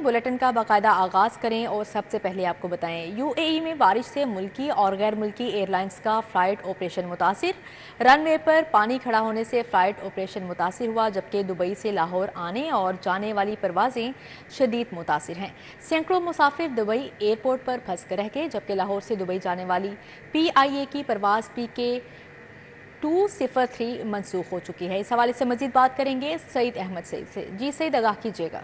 Bulletin का बाकायदा आगाज़ करें और सबसे पहले आपको बताएं यूएई में बारिश से मुल्की और गैर मुल्की एयरलाइंस का फ़्लाइट ऑपरेशन मुतासिर। रनवे पर पानी खड़ा होने से फ़्लाइट ऑपरेशन मुतासिर हुआ, जबकि दुबई से लाहौर आने और जाने वाली परवाज़ें शदीद मुतासिर हैं। सैकड़ों मुसाफिर दुबई एयरपोर्ट पर फंस कर रह गए, जबकि लाहौर से दुबई जाने वाली PIA की परवाज़ PK 203 मनसूख हो चुकी है। इस हवाले से मजीद बात करेंगे सईद अहमद सईद से। जी सईद, आगाह कीजिएगा।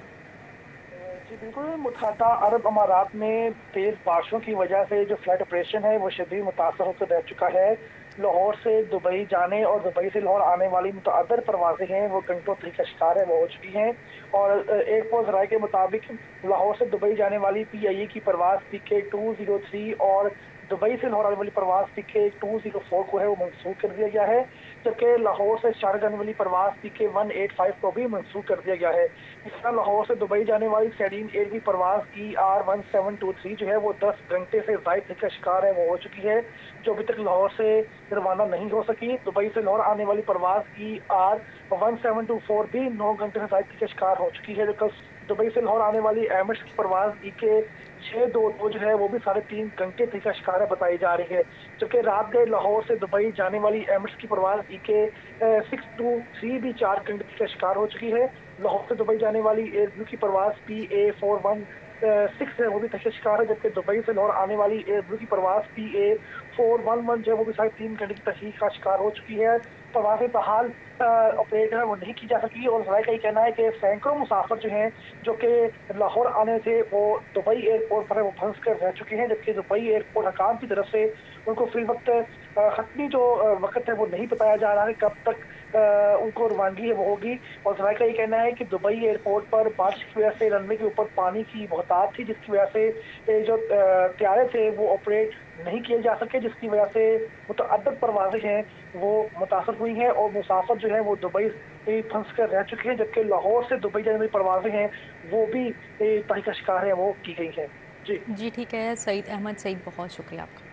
जी बिल्कुल, मुत्तहदा अरब अमारात में तेज बारिशों की वजह से जो फ्लाइट ऑपरेशन है वो शदीद मुतासर होकर रह चुका है। लाहौर से दुबई जाने और दुबई से लाहौर आने वाली मुतअद्दिद परवाजें हैं वो घंटों तक का शिकार है वो हो चुकी हैं। और एयरपोर्ट ज़राए के मुताबिक लाहौर से दुबई जाने वाली PIA की परवाज़ PK 203 और दुबई से लाहौर आने वाली परवाज़ PK 204 को है वो मनसूख कर दिया गया है, जबकि लाहौर से शारजाह जाने वाली परवाज़ PK 185 को भी मनसूख कर दिया गया है। इस तरह लाहौर से दुबई जाने वाली सैडीन एयर की परवाज़ ER 1723 जो है वो 10 घंटे से ज़ायद का शिकार है वो हो चुकी है, जो अभी तक लाहौर से रवाना नहीं हो सकी। दुबई से लाहौर आने वाली परवाज़ ER 1724 भी 9 घंटे से ज़ायद का शिकार हो चुकी है। जो कल दुबई से लाहौर आने वाली एमिरेट्स की परवाज़ EK 622 जो है वो भी 3.5 घंटे तक का शिकार है बताई जा रही है, जबकि रात गए लाहौर से दुबई जाने वाली एमिरेट्स की परवाज़ EK 623 भी 4 घंटे तक का शिकार हो चुकी है। लाहौर से दुबई जाने वाली एयरब्लू की परवाज़ PA 416 है वो भी तक शिकार है, जबकि दुबई से लाहौर आने वाली एयरब्लू की परवाज़ PA 411 जो है वो भी 3.5 घंटे की तहकीक का शिकार हो चुकी है। परवाज़ें बहाल ऑपरेट है वो नहीं की जा सकी और ज़राए का ये कहना है कि सैकड़ों मुसाफिर जो हैं जो कि लाहौर आने से वो दुबई एयरपोर्ट पर वो फंस कर रह चुके हैं, जबकि दुबई एयरपोर्ट हकाम की तरफ से उनको फिल वक्त खत्मी जो वक्त है वो नहीं बताया जा रहा है कब तक उनको रवानगी है वो होगी। और ज़राए का ये कहना है कि दुबई एयरपोर्ट पर बारिश की वजह से रनवे के ऊपर पानी की बहुतायत थी, जिसकी वजह से जो तैयारे थे वो ऑपरेट नहीं किए जा सके, जिसकी वजह से मुतअद्दिद परवाज़ें हैं वो मुतासर हुई हैं और मुसाफिर जो है वो दुबई फंस कर रह चुके हैं, जबकि लाहौर से दुबई जाने वाली परवाज़ें हैं वो भी तहरीक का शिकार है वो की गई हैं। जी ठीक है सईद अहमद सईद, बहुत शुक्रिया आपका।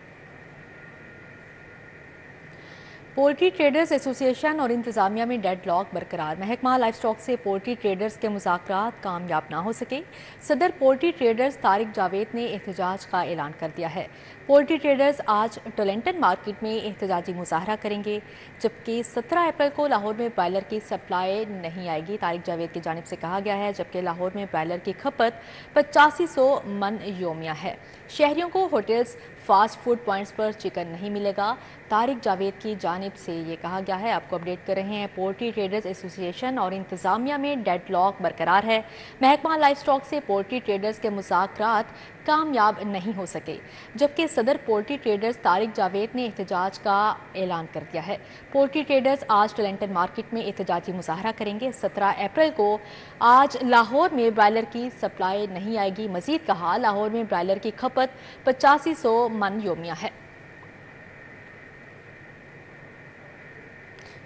पोल्ट्री ट्रेडर्स एसोसिएशन और इंतजामिया में डेडलॉक बरकरार। महकमा लाइफ स्टॉक से पोल्ट्री ट्रेडर्स के मुज़ाकरात कामयाब ना हो सके। सदर पोल्ट्री ट्रेडर्स तारिक जावेद ने एहतजाज का ऐलान कर दिया है। पोल्ट्री ट्रेडर्स आज टोलेंटन मार्केट में एहतजाजी मुजाहरा करेंगे, जबकि 17 अप्रैल को लाहौर में ब्रायलर की सप्लाई नहीं आएगी, तारिक जावेद की जानिब से कहा गया है, जबकि लाहौर में ब्रायलर की खपत 8500 मन योमिया है। शहरियों को होटल्स फास्ट फूड पॉइंट्स पर चिकन नहीं मिलेगा, तारिक जावेद की जानिब से ये कहा गया है। आपको अपडेट कर रहे हैं, पोल्ट्री ट्रेडर्स एसोसिएशन और इंतजामिया में डेडलॉक बरकरार है। महकमा लाइफ स्टॉक से पोल्ट्री ट्रेडर्स के मुज़ाकरात कामयाब नहीं हो सके, जबकि सदर पोल्ट्री ट्रेडर्स तारिक जावेद ने एहतजाज का ऐलान कर दिया है। पोल्ट्री ट्रेडर्स आज टोलेंटन मार्केट में एहतजाजी मुजाहरा करेंगे। 17 अप्रैल को आज लाहौर में ब्रायलर की सप्लाई नहीं आएगी। मजीद कहा, लाहौर में ब्रायलर की खपत 8500 मन योमिया है।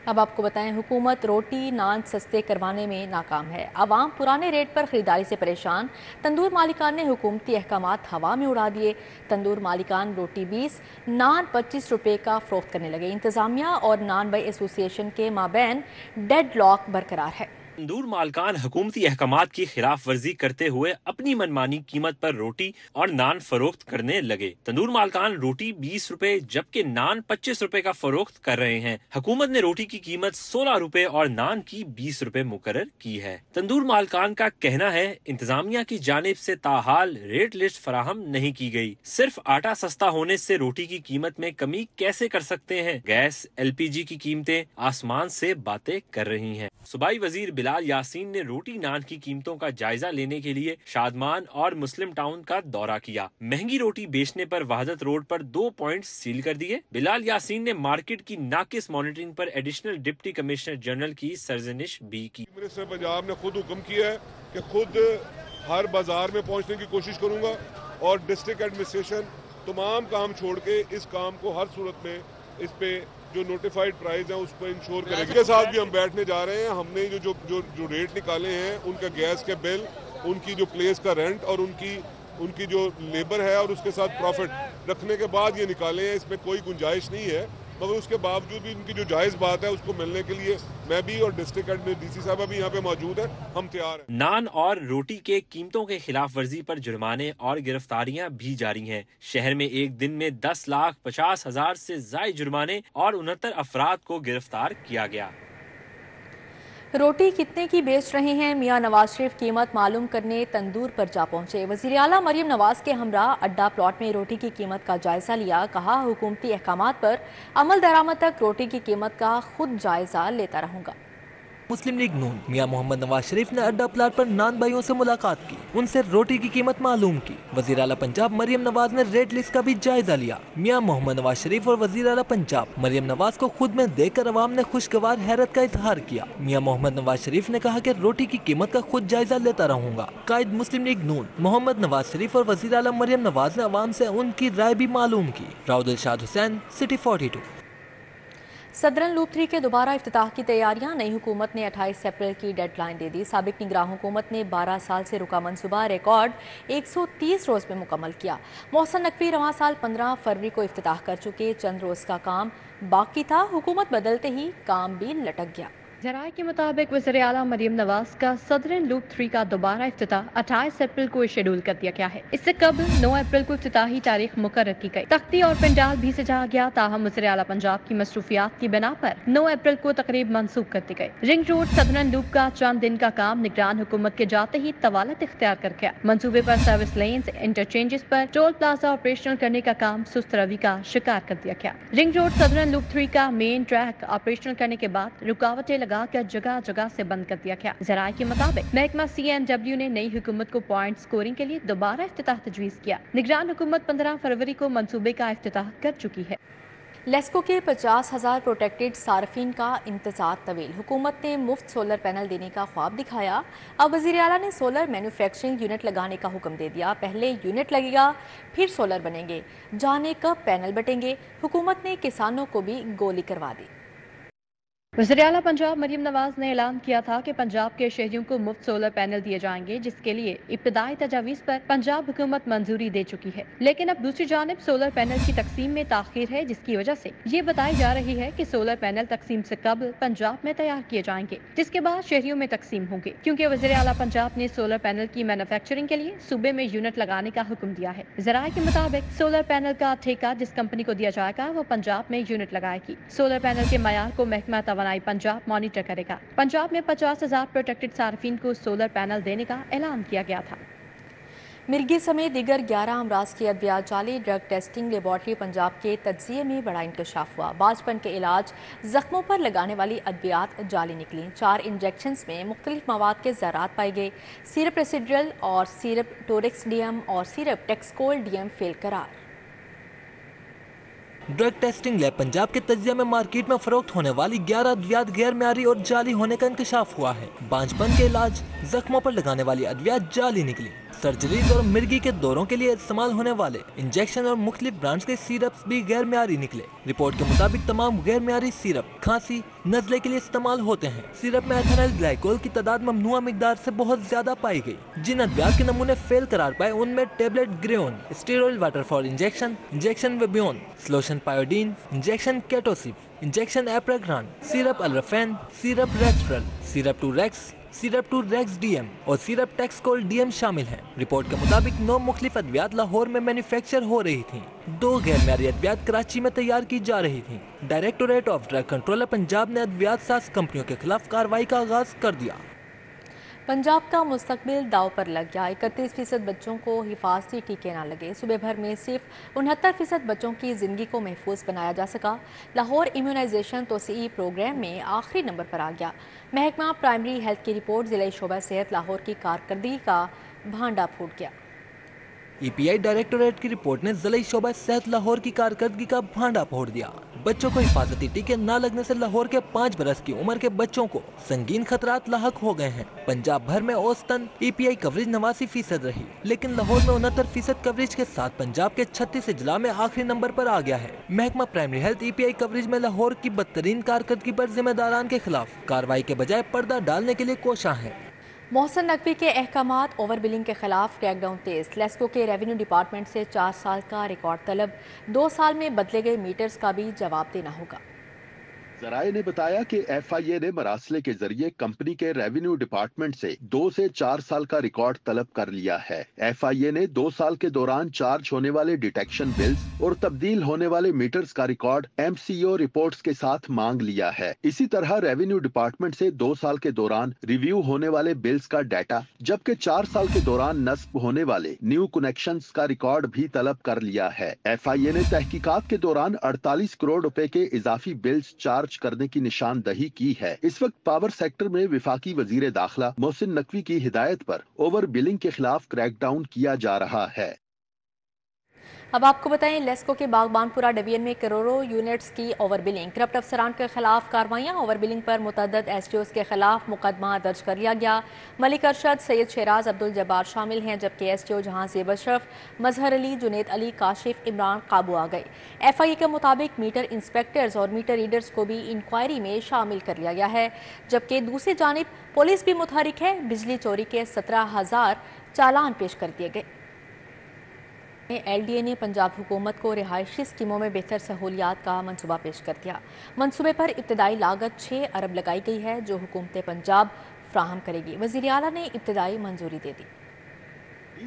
अब आपको बताएं, हुकूमत रोटी नान सस्ते करवाने में नाकाम है। आवाम पुराने रेट पर खरीदारी से परेशान। तंदूर मालिकान ने हुकूमती अहकामात हवा में उड़ा दिए। तंदूर मालिकान रोटी 20 नान 25 रुपये का फरोख्त करने लगे। इंतजामिया और नान बाई एसोसिएशन के माबैन डेडलॉक बरकरार है। तंदूर मालकान हुकूमती अहकामात की खिलाफ वर्जी करते हुए अपनी मनमानी कीमत पर रोटी और नान फरोख्त करने लगे। तंदूर मालकान रोटी 20 रुपए जबकि नान 25 रुपए का फरोख्त कर रहे हैं। हुकूमत ने रोटी की कीमत 16 रुपए और नान की 20 रुपए मुकर्रर की है। तंदूर मालकान का कहना है, इंतजामिया की जानिब से ताहाल रेट लिस्ट फराहम नहीं की गई। सिर्फ आटा सस्ता होने से रोटी की कीमत में कमी कैसे कर सकते हैं। गैस LPG की कीमतें आसमान से बातें कर रही हैं। सूबाई वजीर बिलाल यासीन ने रोटी नान की कीमतों का जायजा लेने के लिए शादमान और मुस्लिम टाउन का दौरा किया। महंगी रोटी बेचने पर वहादत रोड पर 2 पॉइंट सील कर दिए। बिलाल यासीन ने मार्केट की नाकिस मॉनिटरिंग पर एडिशनल डिप्टी कमिश्नर जनरल की सरजनिश भी की। मिनिस्टर पंजाब ने खुद हुक्म किया है कि खुद हर बाजार में पहुंचने की कोशिश करूंगा और डिस्ट्रिक्ट एडमिनिस्ट्रेशन तमाम काम छोड़ के इस काम को हर सूरत में इस पे जो नोटिफाइड प्राइस है उसको इंश्योर करेंगे। इसके साथ भी हम बैठने जा रहे हैं। हमने जो रेट निकाले हैं उनका गैस के बिल, उनकी जो प्लेस का रेंट और उनकी जो लेबर है और उसके साथ प्रॉफिट रखने के बाद ये निकाले हैं। इसमें कोई गुंजाइश नहीं है, मगर उसके बावजूद भी उनकी जो जायज़ बात है उसको मिलने के लिए میں بھی اور ڈسٹرکٹ ایڈمن ڈی سی صاحبہ بھی یہاں پہ موجود ہیں, ہم تیار ہیں. نان اور روٹی کے قیمتوں کے خلاف ورزی پر جرمانے اور گرفتاریاں بھی جاری ہیں. شہر میں ایک دن میں 10,50,000 سے زائد جرمانے اور 69 افراد کو گرفتار کیا گیا. روٹی کتنے کی بیچ رہے ہیں؟ میاں نواز شریف قیمت معلوم کرنے تندور پر جا پہنچے. وزیر اعلیٰ مریم نواز کے ہمراہ اڈا پلاٹ میں روٹی کی قیمت کا جائزہ لیا. کہا حکومتی احکامات پر عمل درآمد تک روٹی کی قیمت کا خود جائزہ لیتا رہوں گا. مسلم لیگ نون میاں محمد نواز شریف نے اڈا پلاٹ پر نان بھائیوں سے ملاقات کی, ان سے روٹی کی قیمت معلوم کی. وزیر اعلیٰ پنجاب مریم نواز نے ریٹ لسٹ کا بھی جائزہ لیا. میاں محمد نواز شریف اور وزیر اعلیٰ پنجاب مریم نواز کو خود میں دیکھ کر عوام نے خوشگوار حیرت کا اظہار کیا. میاں محمد نواز شریف نے کہا کہ روٹی کی قیمت کا خود جائزہ لیتا رہوں گا. قائد مسلم لیگ نون محمد نواز شریف اور وزیر اعلیٰ مریم نواز نے عوام سے ان کی رائے بھی معلوم کی. راؤد الشاد حسین, سٹی 42. صدرن لوپ 3 کے دوبارہ افتتاح کی تیاریاں. نئی حکومت نے 28 اپریل کی ڈیڈ لائن دے دی. سابق نگراں حکومت نے 12 سال سے رکا منصوبہ ریکارڈ 130 روز میں مکمل کیا. محسن نقوی رواں سال 15 فروری کو افتتاح کر چکے. چند روز کا کام باقی تھا. حکومت بدلتے ہی کام بھی لٹک گیا. ذرائع کے مطابق وزیر اعلیٰ مریم نواز کا صدرن لوپ 3 کا دوبارہ افتتاح 28 اپریل کو شیڈول کر دیا گیا ہے. اس سے قبل 9 اپریل کو افتتاحی تاریخ مقرر کی گئی. تختی اور پنڈال بھی سجا گیا. تاہم وزیر اعلیٰ پنجاب کی مصروفیات کی بنا پر 9 اپریل کو تقریب منسوخ کر دی گئی. رنگ روڈ صدرن لوپ کا چند دن کا کام نگران حکومت کے جاتے ہی طوالت اختیار کر گیا. منصوبے پر سروس لینز, انٹرچینجز پر ٹول پلازا آپریشنل کرنے کا کام سست روی کا شکار کر دیا گیا. رنگ روڈ صدرن لوپ 3 کا مین ٹریک آپریشنل کرنے کے بعد رکاوٹیں لگا کر جگہ جگہ سے بند کر دیا گیا. ذرائع کے مطابق محکمہ CNW نے نئی حکومت کو پوائنٹ سکورنگ کے لیے دوبارہ افتتاح تجویز کیا. نگران حکومت 15 فروری کو منصوبے کا افتتاح کر چکی ہے. لیسکو کے 50,000 پروٹیکٹڈ صارفین کا انتظار طویل. حکومت نے مفت سولر پینل دینے کا خواب دکھایا. اب وزیر اعلیٰ نے سولر مینوفیکچرنگ یونٹ لگانے کا حکم دے دیا. پہلے یونٹ لگے گا, پھر سولر بنیں گے. جانے کب پینل بٹیں گے. حکومت نے کسانوں کو بھی گولی کروا دی. وزیر اعلیٰ پنجاب مریم نواز نے اعلان کیا تھا کہ پنجاب کے شہریوں کو مفت سولر پینل دیے جائیں گے, جس کے لیے ابتدائی تجاویز پر پنجاب حکومت منظوری دے چکی ہے. لیکن اب دوسری جانب سولر پینل کی تقسیم میں تاخیر ہے, جس کی وجہ سے یہ بتائی جا رہی ہے کہ سولر پینل تقسیم سے قبل پنجاب میں تیار کیے جائیں گے, جس کے بعد شہریوں میں تقسیم ہوں گے. کیونکہ وزیر اعلیٰ پنجاب نے سولر پینل کی مینوفیکچرنگ کے لیے صوبے میں یونٹ لگانے کا حکم دیا ہے. ذرائع کے مطابق سولر پینل کا ٹھیکہ جس کمپنی کو دیا جائے گا وہ پنجاب میں یونٹ لگائے گی. سولر پینل کے معیار کو محکمہ توانائی پنجاب مانیٹر کرے گا. پنجاب میں 50,000 پروٹیکٹڈ صارفین کو سولر پینل دینے کا اعلان کیا گیا تھا. مرگی سمیت دیگر 11 امراض کی ادویات جعلی. ڈرگ ٹیسٹنگ لیبارٹری پنجاب کے تجزیے میں بڑا انکشاف ہوا. باجپن کے علاج زخموں پر لگانے والی ادویات جعلی نکلیں. 4 انجیکشنز میں مختلف مواد کے ذرات پائے گئے. سیرپ ریسیڈرل اور سیرپ ٹورکس ڈی ایم اور سیرپ ٹیکسکول ڈی ایم فیل قرار. ڈرگ ٹیسٹنگ لیب پنجاب کے تجزیہ میں مارکیٹ میں فروخت ہونے والی 11 ادویات غیر معیاری اور جعلی ہونے کا انکشاف ہوا ہے. باجپن کے علاج زخموں پر لگانے والی ادویات جعلی نکلی. سرجریز اور مرگی کے دوروں کے لیے استعمال ہونے والے انجیکشن اور مختلف برانڈز کے سیرپس بھی غیر معیاری نکلے. رپورٹ کے مطابق تمام غیر معیاری سیرپ کھانسی نزلے کے لیے استعمال ہوتے ہیں. سیرپ میں ایتھینل گلائکول کی تعداد ممنوعہ مقدار سے بہت زیادہ پائی گئی. جن ادویات کے نمونے فیل قرار پائے ان میں ٹیبلٹ گریون, اسٹیرائڈ واٹر فال انجیکشن ویبیون, سلوشن پائیوڈین, انجیکشن کیٹوسیف, انجیکشن ایپراگران, سیرپ الرفین, سیرپ ریسٹرل, syrup 2 Rex, syrup 2 Rex D M اور سیرپ ٹیکسکول ڈی ایم شامل ہیں. رپورٹ کے مطابق 9 مختلف ادویات لاہور میں مینوفیکچر ہو رہی تھیں. 2 غیر معیاری ادویات کراچی میں تیار کی جا رہی تھیں. Directorate of drug control Punjab نے ادویات ساز کمپنیوں کے خلاف کارروائی کا آغاز کر دیا. پنجاب کا مستقبل داؤ پر لگ گیا. 31% بچوں کو حفاظتی ٹیکے نہ لگے. صوبے بھر میں صرف 69% بچوں کی زندگی کو محفوظ بنایا جا سکا. لاہور امیونائزیشن توسیعی پروگرام میں آخری نمبر پر آ گیا. محکمہ پرائمری ہیلتھ کی رپورٹ ضلعی شعبہ صحت لاہور کی کارکردگی کا بھانڈا پھوٹ گیا. EPI ڈائریکٹوریٹ کی رپورٹ نے ضلعی شعبہ صحت لاہور کی کارکردگی کا بھانڈا پھوڑ دیا. بچوں کو حفاظتی ٹیکے نہ لگنے سے لاہور کے 5 برس کی عمر کے بچوں کو سنگین خطرات لاحق ہو گئے ہیں. پنجاب بھر میں اوسطاً EPI کوریج 89% رہی, لیکن لاہور میں 69% کوریج کے ساتھ پنجاب کے 36 اضلاع میں آخری نمبر پر آ گیا ہے. محکمہ پرائمری ہیلتھ EPI کوریج میں لاہور کی بدترین کارکردگی پر ذمہ داران کے خلاف کارروائی کے بجائے پردہ ڈالنے کے لیے کوشاں ہے. محسن نقوی کے احکامات اوور بلنگ کے خلاف کریک ڈاؤن تیز. لیسکو کے ریونیو ڈپارٹمنٹ سے 4 سال کا ریکارڈ طلب. 2 سال میں بدلے گئے میٹرز کا بھی جواب دینا ہوگا. ज़राए ने बताया कि FIA ने मरासले के जरिए कंपनी के रेवेन्यू डिपार्टमेंट से 2 से 4 साल का रिकॉर्ड तलब कर लिया है। FIA ने 2 साल के दौरान चार्ज होने वाले डिटेक्शन बिल्स और तब्दील होने वाले मीटर्स का रिकॉर्ड MCO रिपोर्ट्स के साथ मांग लिया है। इसी तरह रेवेन्यू डिपार्टमेंट से 2 साल के दौरान रिव्यू होने वाले बिल्स का डाटा, जबकि 4 साल के दौरान नस्ब होने वाले न्यू कनेक्शंस का रिकॉर्ड भी तलब कर लिया है। FIA ने तहकीकात के दौरान 48 करोड़ रुपए के इजाफी बिल्स चार्ज करने की निशानदही की है। इस वक्त पावर सेक्टर में विफाकी वजीर दाखिला मोहसिन नकवी की हिदायत पर ओवर बिलिंग के खिलाफ क्रैकडाउन किया जा रहा है। अब आपको बताएं, लेस्को के बागबानपुरा डिवीजन में करोड़ों यूनिट्स की ओवर बिलिंग, करप्ट अफसरान के खिलाफ कार्रवाइयां। ओवर बिलिंग पर मुतअद्दिद SDOs के खिलाफ मुकदमा दर्ज कर लिया गया। मलिक अरशद, सैयद शहराज, अब्दुल जब्बार शामिल हैं, जबकि SDO जहां ज़ेब अशरफ, मजहर अली, जुनेद अली, काशिफ, इमरान काबू आ गए। FIA के मुताबिक मीटर इंस्पेक्टर्स और मीटर रीडर्स को भी इंक्वायरी में शामिल कर लिया गया है, जबकि दूसरी जानिब पुलिस भी मुतहरिक है। बिजली चोरी के 17,000 चालान पेश कर दिए गए। LDA ने पंजाब हुकूमत को रिहायशी स्कीमों में बेहतर सहूलियात का मंसूबा पेश कर दिया। मंसूबे पर इब्तदाई लागत 6 अरब लगाई गई है, जो हुकूमत पंजाब फ्राहम करेगी। वज़ीर आला ने इब्तदाई मंजूरी दे दी।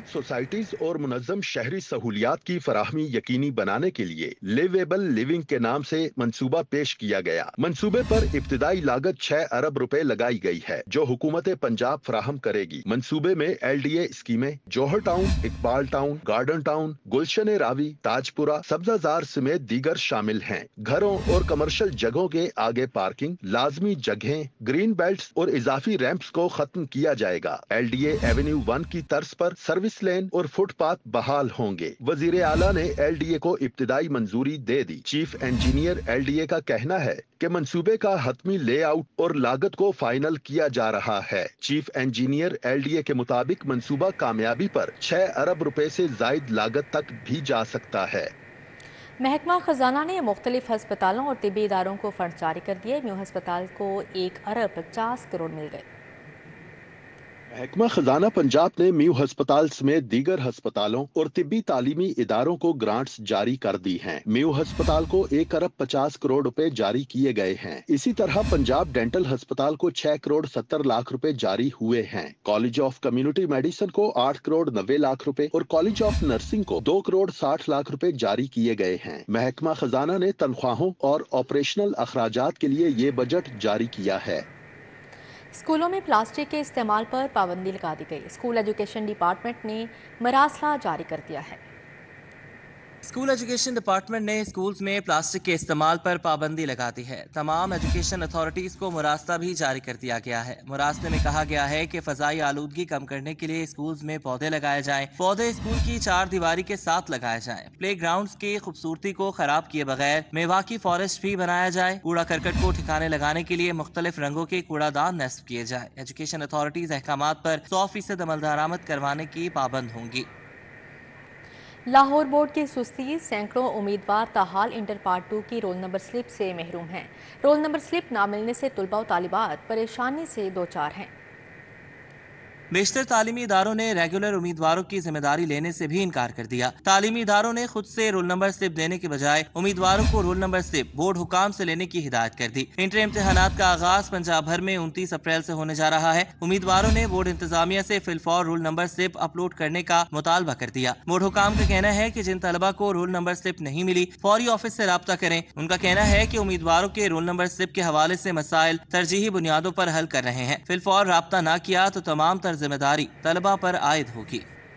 सोसाइटीज और मुनज़्ज़म शहरी सहूलियात की फराहमी यकीनी बनाने के लिए लिवेबल लिविंग के नाम से मंसूबा पेश किया गया। मंसूबे पर इब्तिदाई लागत 6 अरब रुपए लगाई गई है, जो हुकूमत पंजाब फराहम करेगी। मंसूबे में LDA स्कीमें Johar Town, Iqbal Town, Garden Town, Gulshan Ravi, Tajpura, Sabzazar समेत दीगर शामिल हैं। घरों और कमर्शियल जगहों के आगे पार्किंग, लाजमी जगहें, ग्रीन बेल्ट और इजाफी रैंप्स को खत्म किया जाएगा। LDA एवेन्यू 1 की तर्ज पर सर्विस लेन और फुटपाथ बहाल होंगे। वजीर आला ने LDA को इब्तिदाई मंजूरी दे दी। चीफ इंजीनियर LDA का कहना है कि मंसूबे का हतमी लेआउट और लागत को फाइनल किया जा रहा है। चीफ इंजीनियर LDA के मुताबिक मंसूबा कामयाबी पर 6 अरब रुपए से जायद लागत तक भी जा सकता है। महकमा खजाना ने मुख्तलिफ हस्पतालों और तिब्बी इदारों को फंड जारी कर दिए। म्यू हस्पताल को 1 अरब 50 करोड़ मिल गए। महकमा खजाना पंजाब ने म्यू हस्पताल समेत दीगर हस्पतालों और तिब्बी तालीमी इदारों को ग्रांट्स जारी कर दी हैं। म्यू हस्पताल को 1 अरब 50 करोड़ रुपए जारी किए गए हैं। इसी तरह पंजाब डेंटल हस्पताल को 6 करोड़ 70 लाख रुपए जारी हुए हैं। कॉलेज ऑफ कम्युनिटी मेडिसिन को 8 करोड़ 90 लाख रुपए और कॉलेज ऑफ नर्सिंग को 2 करोड़ 60 लाख रुपए जारी किए गए हैं। महकमा खजाना ने तनख्वाहों और ऑपरेशनल अखराजात के लिए ये बजट जारी किया है। स्कूलों में प्लास्टिक के इस्तेमाल पर पाबंदी लगा दी गई। स्कूल एजुकेशन डिपार्टमेंट ने मरासला जारी कर दिया है। स्कूल एजुकेशन डिपार्टमेंट ने स्कूल्स में प्लास्टिक के इस्तेमाल पर पाबंदी लगा दी है। तमाम एजुकेशन अथॉरिटीज को मुरासला भी जारी कर दिया गया है। मुरासले में कहा गया है कि फजाई आलूदगी कम करने के लिए स्कूल्स में पौधे लगाए जाएं। पौधे स्कूल की 4 दीवारी के साथ लगाए जाएं। प्ले ग्राउंड की खूबसूरती को खराब किए बगैर मेवाकी फॉरेस्ट भी बनाया जाए। कूड़ा करकट को ठिकाने लगाने के लिए मुख्तलिफ रंगों के कूड़ादान नस्ब किए जाए। एजुकेशन अथॉरिटीज अहकामात पर 100% अमल दरामद करवाने की पाबंद होंगी। लाहौर बोर्ड की सुस्ती, सैकड़ों उम्मीदवार ताहाल इंटर पार्ट 2 की रोल नंबर स्लिप से महरूम हैं। रोल नंबर स्लिप ना मिलने से तलबा और तालिबात परेशानी से दो चार हैं। बेशतर तालीमी इदारों ने रेगुलर उम्मीदवारों की जिम्मेदारी लेने से भी इनकार कर दिया। तालीमी इदारों ने खुद से रोल नंबर स्लिप देने के बजाय उम्मीदवारों को रोल नंबर स्लिप बोर्ड हुकाम से लेने की हिदायत कर दी। इंटर इम्तिहानात का आगाज पंजाब भर में 29 अप्रैल से होने जा रहा है। उम्मीदवारों ने बोर्ड इंतजामिया से फिलफौर रोल नंबर स्लिप अपलोड करने का मुतालबा कर दिया। बोर्ड हुकाम का कहना है कि जिन तलबा को रोल नंबर स्लिप नहीं मिली, फौरी ऑफिस से राब्ता करें। उनका कहना है कि उम्मीदवारों के रोल नंबर स्लिप के हवाले से मसाइल तरजीही बुनियादों पर हल कर रहे हैं। फिलफौर राब्ता न किया तो तमाम तर जिम्मेदारी तलबा पर आयद होगी।